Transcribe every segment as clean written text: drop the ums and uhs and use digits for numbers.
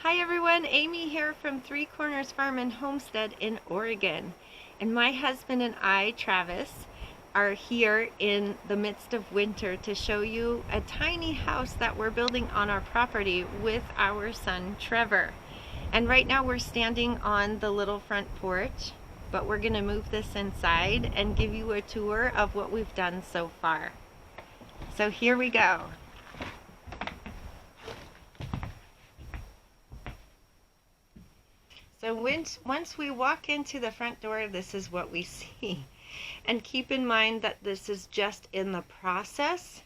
Hi everyone, Amy here from Three Corners Farm and Homestead in Oregon. And my husband and I, Travis, are here in the midst of winter to show you a tiny house that we're building on our property with our son Trevor. And right now we're standing on the little front porch, but we're gonna move this inside and give you a tour of what we've done so far. So here we go. So once we walk into the front door, this is what we see. And keep in mind that this is just in the process,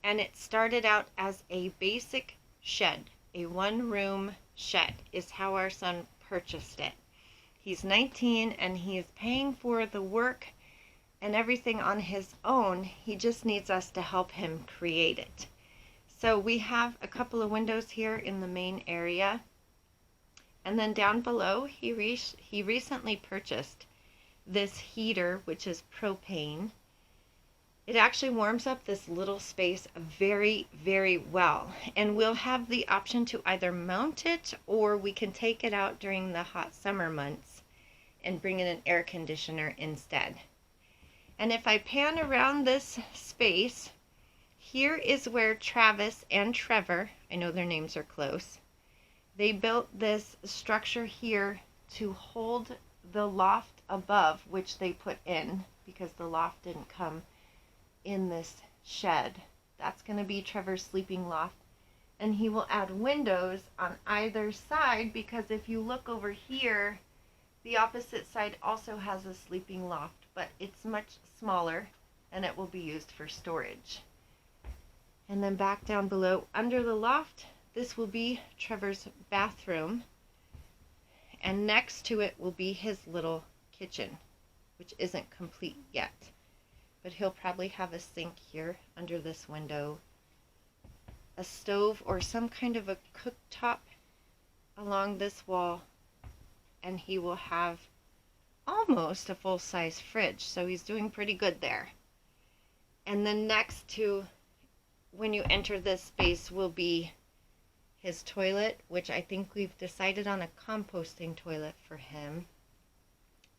and it started out as a basic shed. A one-room shed is how our son purchased it. He's 19 and he is paying for the work and everything on his own. He just needs us to help him create it. So we have a couple of windows here in the main area. And then down below, he recently purchased this heater, which is propane. It actually warms up this little space very, very well. And we'll have the option to either mount it or we can take it out during the hot summer months and bring in an air conditioner instead. And if I pan around this space, here is where Travis and Trevor, I know their names are close, they built this structure here to hold the loft above, which they put in because the loft didn't come in this shed. That's going to be Trevor's sleeping loft. And he will add windows on either side because if you look over here, the opposite side also has a sleeping loft, but it's much smaller and it will be used for storage. And then back down below under the loft, this will be Trevor's bathroom, and next to it will be his little kitchen, which isn't complete yet. But he'll probably have a sink here under this window, a stove or some kind of a cooktop along this wall, and he will have almost a full-size fridge, so he's doing pretty good there. And then next to, when you enter this space, will be his toilet, which I think we've decided on a composting toilet for him.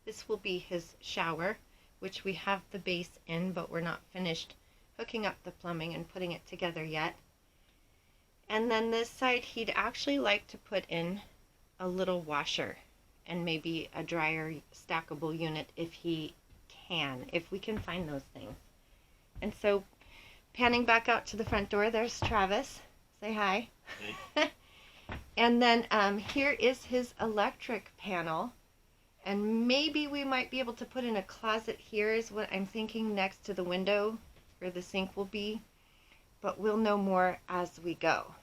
This will be his shower, which we have the base in, but we're not finished hooking up the plumbing and putting it together yet. And then this side, he'd actually like to put in a little washer and maybe a dryer stackable unit if he can, if we can find those things. And so panning back out to the front door, there's Travis. Say hi. Hey. And then here is his electric panel, and maybe we might be able to put in a closet here is what I'm thinking, next to the window where the sink will be, but we'll know more as we go.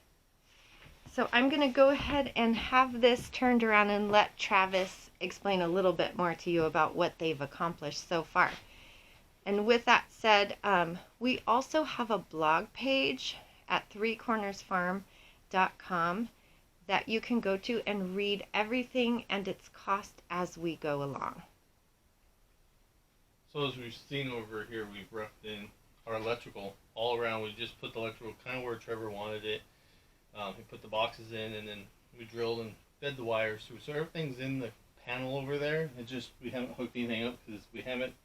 So I'm going to go ahead and have this turned around and let Travis explain a little bit more to you about what they've accomplished so far. And with that said, we also have a blog page at threecornersfarm.com that you can go to and read everything and its cost as we go along. So as we've seen over here, we've roughed in our electrical all around. We just put the electrical kind of where Trevor wanted it. He put the boxes in, and then we drilled and fed the wires through. So everything's in the panel over there. It just, we haven't hooked anything up because we haven't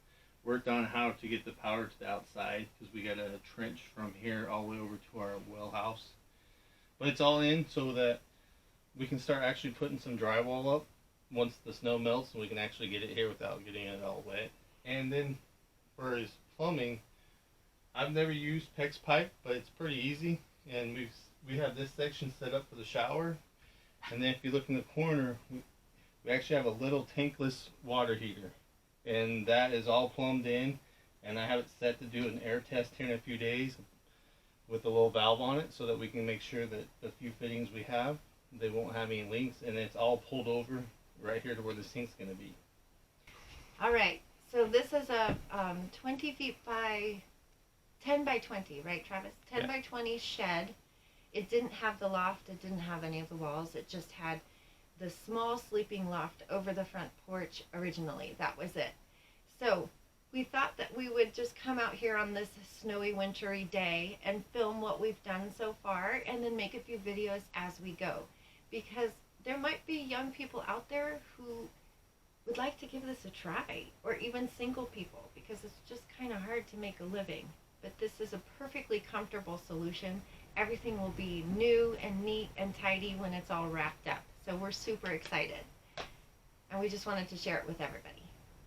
worked on how to get the power to the outside because we got a trench from here all the way over to our well house. But it's all in so that we can start actually putting some drywall up once the snow melts, and we can actually get it here without getting it all wet. And then for his plumbing, I've never used PEX pipe, but it's pretty easy. And we have this section set up for the shower. And then if you look in the corner, we actually have a little tankless water heater. And that is all plumbed in, and I have it set to do an air test here in a few days with a little valve on it so that we can make sure that the few fittings we have, they won't have any leaks, and it's all pulled over right here to where the sink's going to be. All right, so this is a 20 feet by 10 by 20, right, Travis? 10 by 20 shed. It didn't have the loft, it didn't have any of the walls, it just had the small sleeping loft over the front porch originally. That was it. So we thought that we would just come out here on this snowy, wintry day and film what we've done so far and then make a few videos as we go. Because there might be young people out there who would like to give this a try, or even single people, because it's just kind of hard to make a living. But this is a perfectly comfortable solution. Everything will be new and neat and tidy when it's all wrapped up. So we're super excited. And we just wanted to share it with everybody.